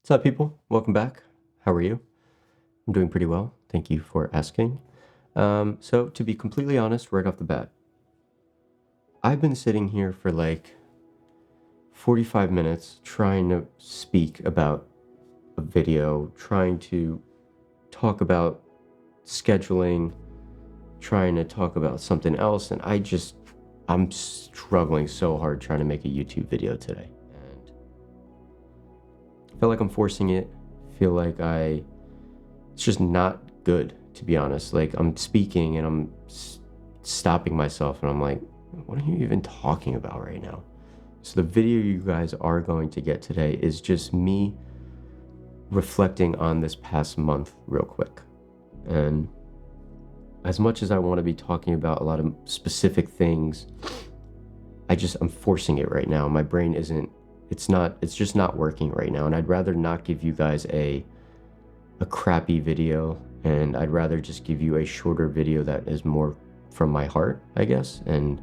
What's up, people? Welcome back. How are you? I'm doing pretty well. Thank you for asking. So, to be completely honest, right off the bat, I've been sitting here for like 45 minutes trying to speak about a video, trying to talk about scheduling, trying to talk about something else, and I'm struggling so hard trying to make a YouTube video today. And I feel like I'm forcing it. Feel like it's just not good, to be honest. Like, I'm speaking and I'm stopping myself and I'm like, what are you even talking about right now? So the video you guys are going to get today is just me reflecting on this past month real quick. And as much as I want to be talking about a lot of specific things, I'm forcing it right now. My brain it's just not working right now. And I'd rather not give you guys a crappy video, and I'd rather just give you a shorter video that is more from my heart, I guess, and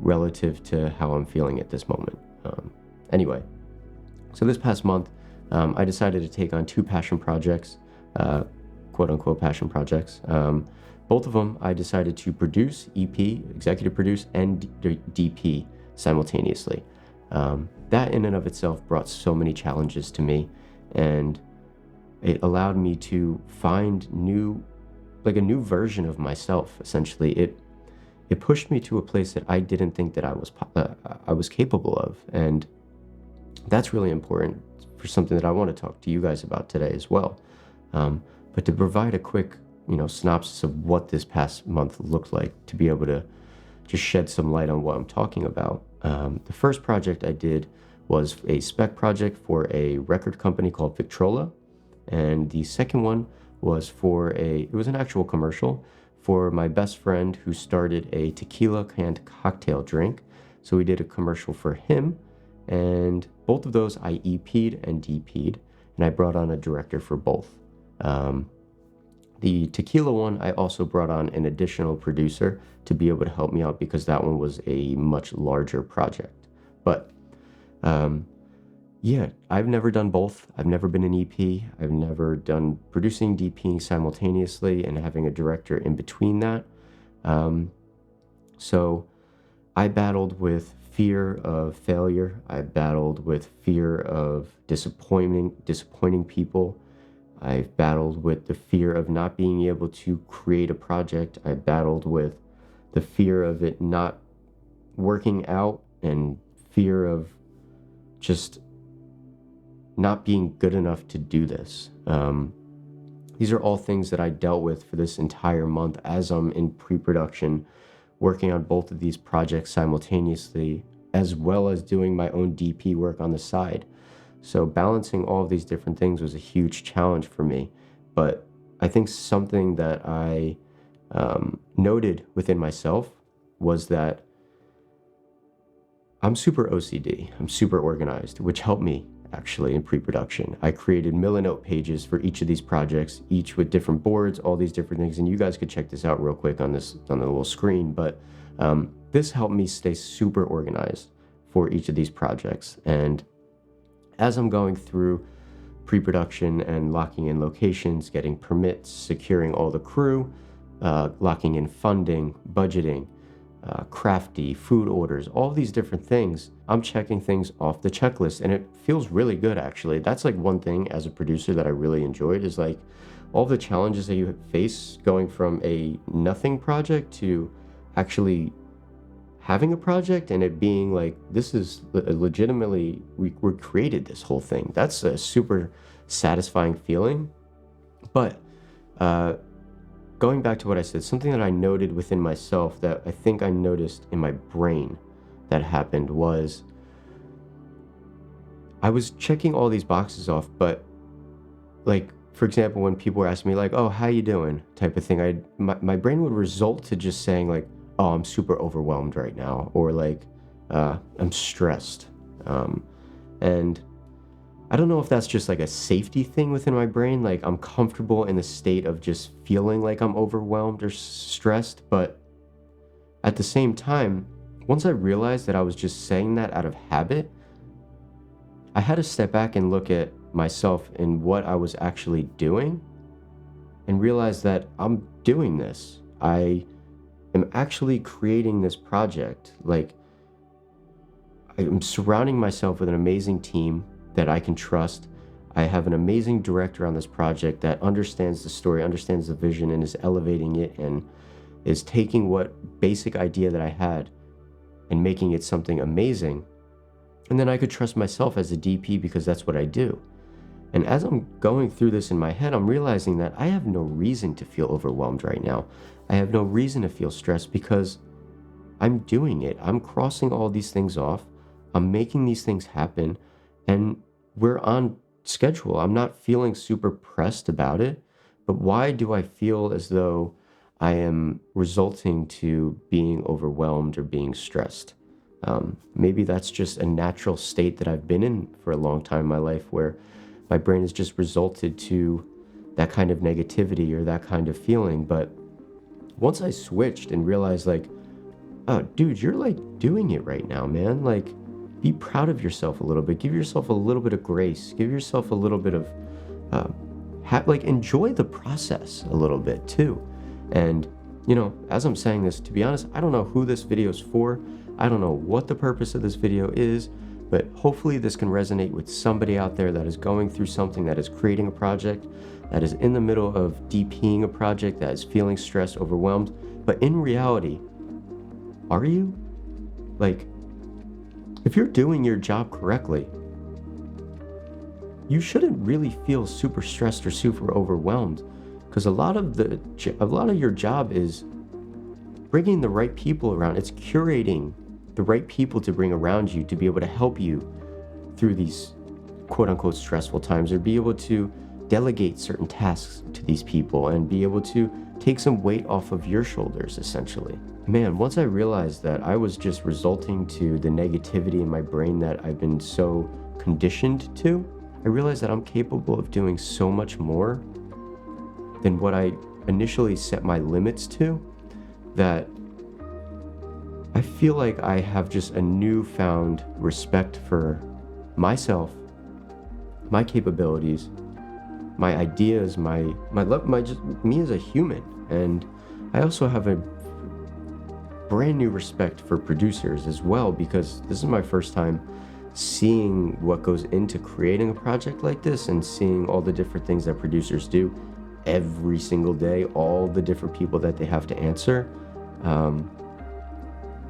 relative to how I'm feeling at this moment. Anyway, so this past month, I decided to take on two passion projects, quote unquote passion projects. Both of them I decided to produce, executive produce, and DP simultaneously. That in and of itself brought so many challenges to me, and it allowed me to find a new version of myself. Essentially, it pushed me to a place that I didn't think that I was capable of, and that's really important for something that I want to talk to you guys about today as well. But to provide a quick, synopsis of what this past month looked like, to be able to just shed some light on what I'm talking about. The first project I did was a spec project for a record company called Victrola. And the second one was it was an actual commercial for my best friend who started a tequila canned cocktail drink. So we did a commercial for him, and both of those I EP'd and DP'd, and I brought on a director for both. The tequila one, I also brought on an additional producer to be able to help me out because that one was a much larger project. But yeah, I've never done both. I've never been an EP. I've never done producing, DPing simultaneously and having a director in between that. So I battled with fear of failure. I battled with fear of disappointing people. I've battled with the fear of not being able to create a project. I battled with the fear of it not working out and fear of just not being good enough to do this. These are all things that I dealt with for this entire month as I'm in pre-production, working on both of these projects simultaneously, as well as doing my own DP work on the side. So balancing all of these different things was a huge challenge for me. But I think something that I noted within myself was that I'm super OCD. I'm super organized, which helped me actually in pre-production. I created Milanote pages for each of these projects, each with different boards, all these different things. And you guys could check this out real quick on the little screen. But this helped me stay super organized for each of these projects. And as I'm going through pre-production and locking in locations, getting permits, securing all the crew, locking in funding, budgeting, crafty, food orders, all these different things, I'm checking things off the checklist, and it feels really good, actually. That's like one thing as a producer that I really enjoyed, is like all the challenges that you face going from a nothing project to actually having a project and it being like, this is legitimately, we created this whole thing. That's a super satisfying feeling. But going back to what I said, something that I noted within myself that I think I noticed in my brain that happened was I was checking all these boxes off, but like, for example, when people were asking me like, oh, how you doing type of thing, my brain would result to just saying like, oh, I'm super overwhelmed right now, or like, I'm stressed. And I don't know if that's just like a safety thing within my brain. Like, I'm comfortable in the state of just feeling like I'm overwhelmed or stressed. But at the same time, once I realized that I was just saying that out of habit, I had to step back and look at myself in what I was actually doing and realize that I'm doing this. I am actually creating this project. Like, I'm surrounding myself with an amazing team that I can trust. I have an amazing director on this project that understands the story, understands the vision, and is elevating it and is taking what basic idea that I had and making it something amazing. And then I could trust myself as a DP because that's what I do. And as I'm going through this in my head, I'm realizing that I have no reason to feel overwhelmed right now. I have no reason to feel stressed because I'm doing it. I'm crossing all these things off. I'm making these things happen. And we're on schedule. I'm not feeling super pressed about it. But why do I feel as though I am resulting to being overwhelmed or being stressed? Maybe that's just a natural state that I've been in for a long time in my life where my brain has just resulted to that kind of negativity or that kind of feeling. But once I switched and realized, like, oh, dude, you're like doing it right now, man. Like, be proud of yourself a little bit. Give yourself a little bit of grace. Give yourself a little bit of, like, enjoy the process a little bit too. And, as I'm saying this, to be honest, I don't know who this video is for. I don't know what the purpose of this video is, but hopefully this can resonate with somebody out there that is going through something, that is creating a project, that is in the middle of DPing a project, that is feeling stressed, overwhelmed. But in reality, are you? Like, if you're doing your job correctly, you shouldn't really feel super stressed or super overwhelmed, because a lot of your job is bringing the right people around. It's curating the right people to bring around you to be able to help you through these quote unquote stressful times, or be able to delegate certain tasks to these people and be able to take some weight off of your shoulders, essentially. Man, once I realized that I was just resulting to the negativity in my brain that I've been so conditioned to, I realized that I'm capable of doing so much more than what I initially set my limits to, that I feel like I have just a newfound respect for myself, my capabilities, my ideas, my love, just me as a human. And I also have a brand new respect for producers as well, because this is my first time seeing what goes into creating a project like this and seeing all the different things that producers do every single day, all the different people that they have to answer.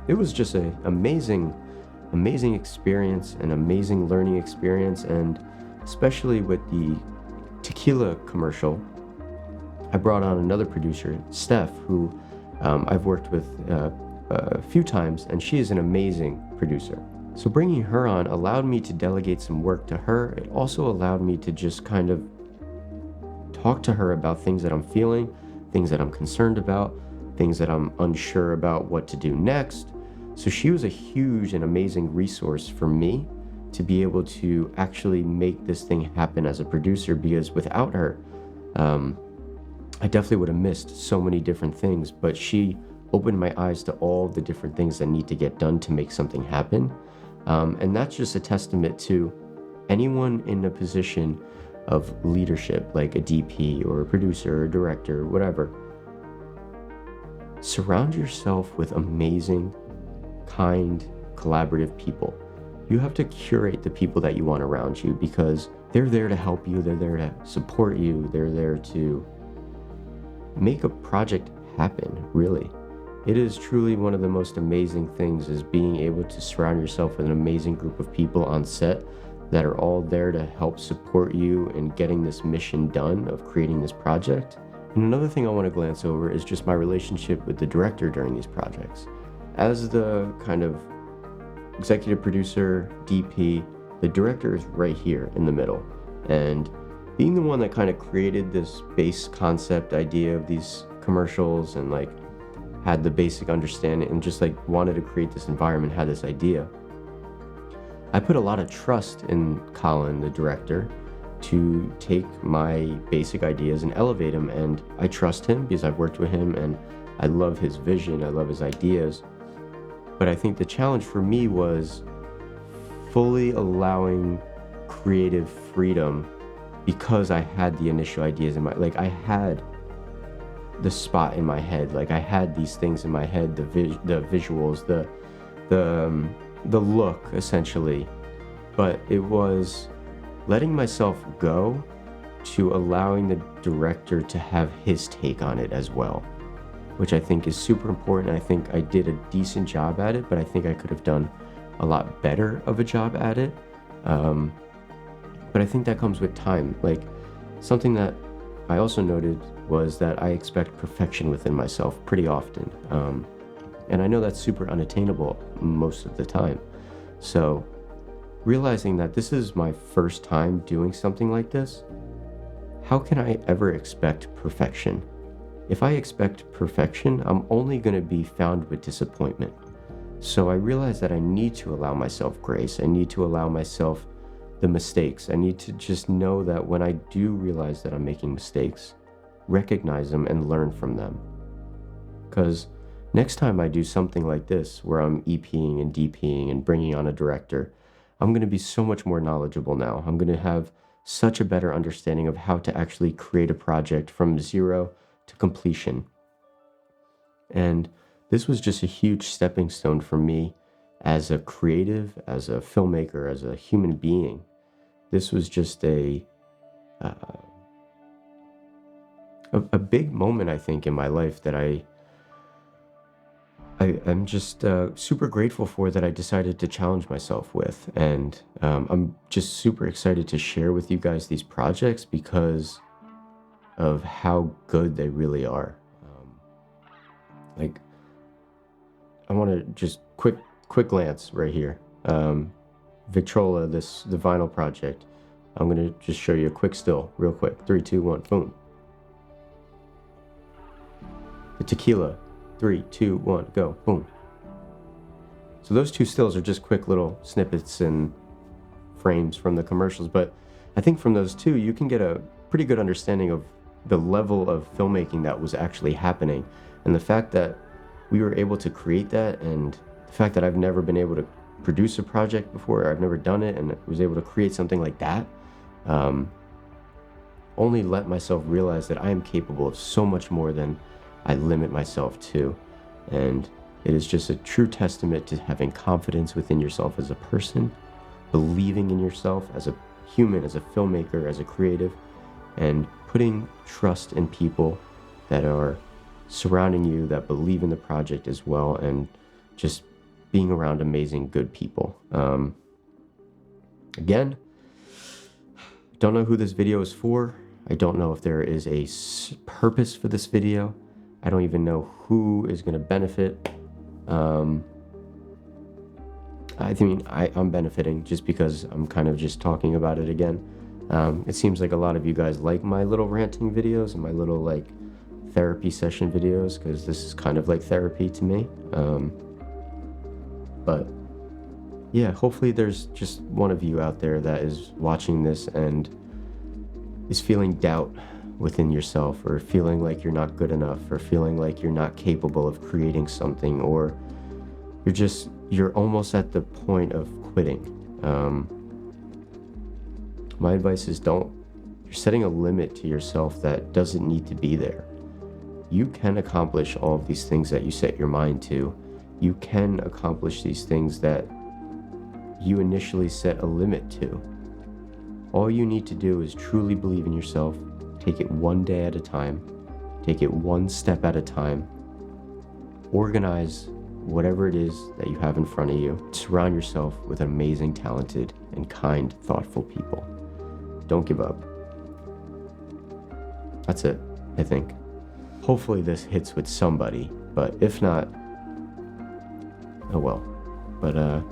It was just an amazing experience, an amazing learning experience. And especially with the tequila commercial, I brought on another producer, Steph, who I've worked with a few times, and she is an amazing producer. So bringing her on allowed me to delegate some work to her. It also allowed me to just kind of talk to her about things that I'm feeling, things that I'm concerned about, things that I'm unsure about what to do next. So she was a huge and amazing resource for me to be able to actually make this thing happen as a producer, because without her, I definitely would have missed so many different things. But she opened my eyes to all the different things that need to get done to make something happen. And that's just a testament to anyone in a position of leadership, like a DP or a producer or a director, whatever. Surround yourself with amazing, kind, collaborative people. You have to curate the people that you want around you, because they're there to help you, they're there to support you, they're there to make a project happen, really. It is truly one of the most amazing things, is being able to surround yourself with an amazing group of people on set that are all there to help support you in getting this mission done of creating this project. And another thing I want to glance over is just my relationship with the director during these projects. As the kind of executive producer, DP, the director is right here in the middle. And being the one that kind of created this base concept idea of these commercials and like had the basic understanding and just like wanted to create this environment, had this idea, I put a lot of trust in Colin, the director, to take my basic ideas and elevate them. And I trust him because I've worked with him and I love his vision, I love his ideas. But I think the challenge for me was fully allowing creative freedom because I had the initial ideas in my, like I had the spot in my head, like I had these things in my head, the visuals, the look essentially, but it was letting myself go to allowing the director to have his take on it as well, which I think is super important. I think I did a decent job at it, but I think I could have done a lot better of a job at it. But I think that comes with time. Like, something that I also noted was that I expect perfection within myself pretty often. And I know that's super unattainable most of the time. So realizing that this is my first time doing something like this, how can I ever expect perfection? If I expect perfection, I'm only going to be found with disappointment. So I realized that I need to allow myself grace. I need to allow myself the mistakes. I need to just know that when I do realize that I'm making mistakes, recognize them and learn from them. Because next time I do something like this, where I'm EPing and DPing and bringing on a director, I'm going to be so much more knowledgeable now. I'm going to have such a better understanding of how to actually create a project from zero to completion. And this was just a huge stepping stone for me as a creative, as a filmmaker, as a human being. This was just a big moment, I think, in my life that I'm just super grateful for, that I decided to challenge myself with. And I'm just super excited to share with you guys these projects because of how good they really are. Like, I want to just quick glance right here. Victrola, the vinyl project. I'm going to just show you a quick still real quick. 3, 2, 1, boom. The tequila, 3, 2, 1, go, boom. So those two stills are just quick little snippets and frames from the commercials, but I think from those two you can get a pretty good understanding of the level of filmmaking that was actually happening, and the fact that we were able to create that, and the fact that I've never been able to produce a project before, I've never done it, and was able to create something like that, only let myself realize that I am capable of so much more than I limit myself to. And it is just a true testament to having confidence within yourself as a person, believing in yourself as a human, as a filmmaker, as a creative, and putting trust in people that are surrounding you, that believe in the project as well, and just being around amazing, good people. Again, don't know who this video is for. I don't know if there is a purpose for this video. I don't even know who is going to benefit. I mean, I'm benefiting just because I'm kind of just talking about it again. It seems like a lot of you guys like my little ranting videos and my little like therapy session videos, because this is kind of like therapy to me. But yeah, hopefully there's just one of you out there that is watching this and is feeling doubt within yourself, or feeling like you're not good enough, or feeling like you're not capable of creating something, or you're almost at the point of quitting. My advice is you're setting a limit to yourself that doesn't need to be there. You can accomplish all of these things that you set your mind to. You can accomplish these things that you initially set a limit to. All you need to do is truly believe in yourself, take it one day at a time, take it one step at a time, organize whatever it is that you have in front of you, surround yourself with amazing, talented, and kind, thoughtful people. Don't give up. That's it, I think. Hopefully this hits with somebody, but if not, oh well. But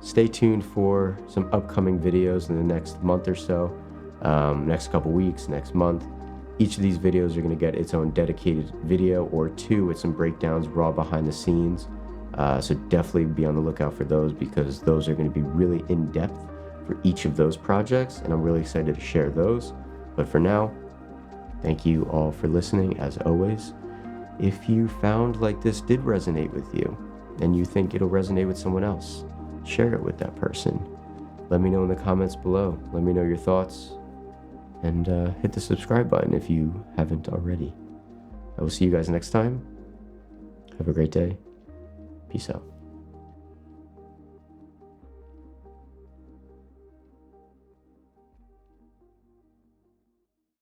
stay tuned for some upcoming videos in the next month or so, next couple weeks, next month. Each of these videos are going to get its own dedicated video or two with some breakdowns, raw behind the scenes. So definitely be on the lookout for those, because those are going to be really in-depth for each of those projects, and I'm really excited to share those. But for now, thank you all for listening, as always. If you found like this did resonate with you, and you think it'll resonate with someone else, share it with that person. Let me know in the comments below. Let me know your thoughts. and hit the subscribe button if you haven't already. I will see you guys next time. Have a great day. Peace out.